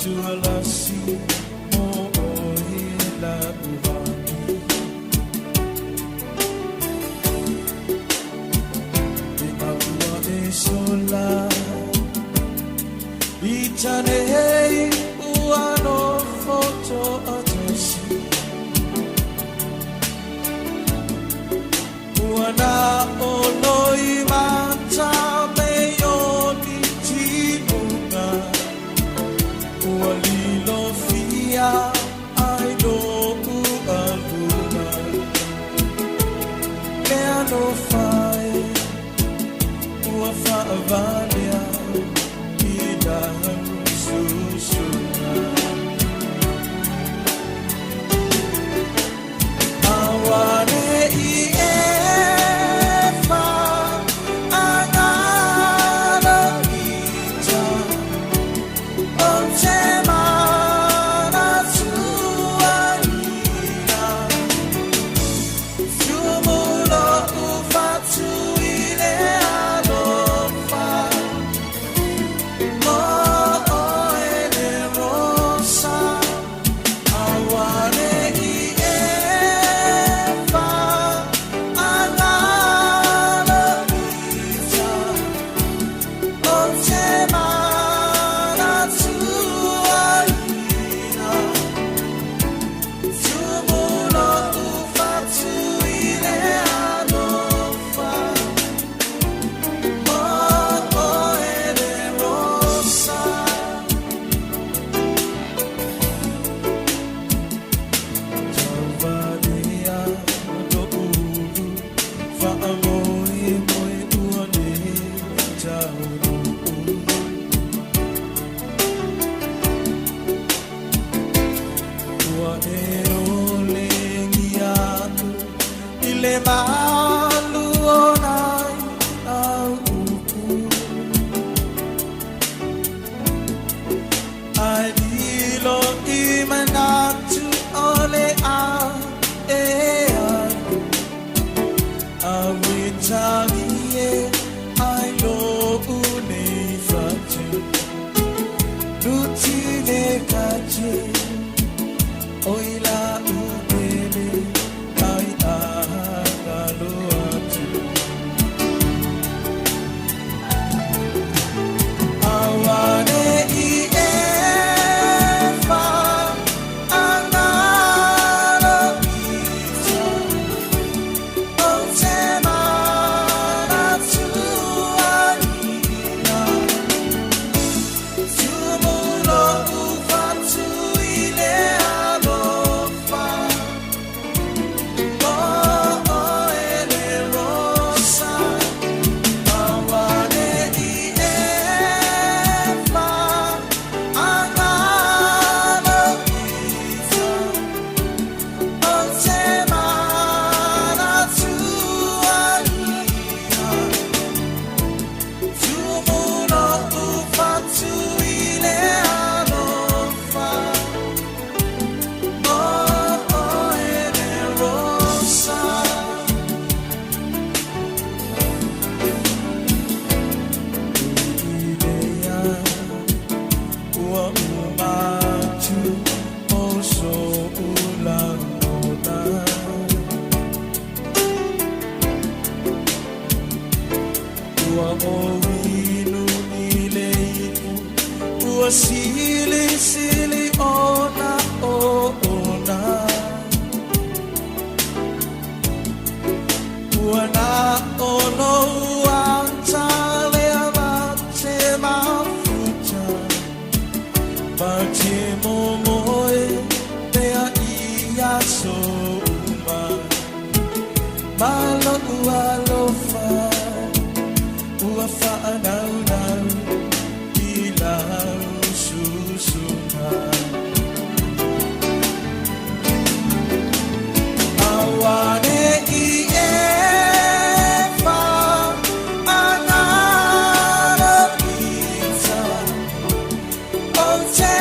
tualasi mo hila uhani e agua e sola itane hei uano foto atesi uana onoi mata meyo ni timunga ualilo fia ai do ualuna lea no fai uafa avalia ida susuna awane i efa angana ita ontemana tuanina fiumulo ufatu ile alofa mo ele rosa awane i efa angana ita ontemana tuanina fiumulo ufatu ile alofa mo ele rosa Tavaria do ulu fa amoi moi uane tauru ua e ole ngiatu ile malu onai au uku ai dilo imanatu ole a e anu awitagie ai lo une fatu lutine kaje oila ubele ai ahalo atu awane i efa angana ita ontemana tuanina fiumulo ufatu ile alofa mo ele rosa awane i efa angana ita ontemana tuanina fiumulo ufatu ile alofa mo ele rosa idea ua umatu oso ulamona ua owinu ileiku ua sili sili ona ona ua na ono uantale amate mafuta Bate momoe pea ia soma malo ualofa uafa anau nau ila susuna awane i efa angana ita onte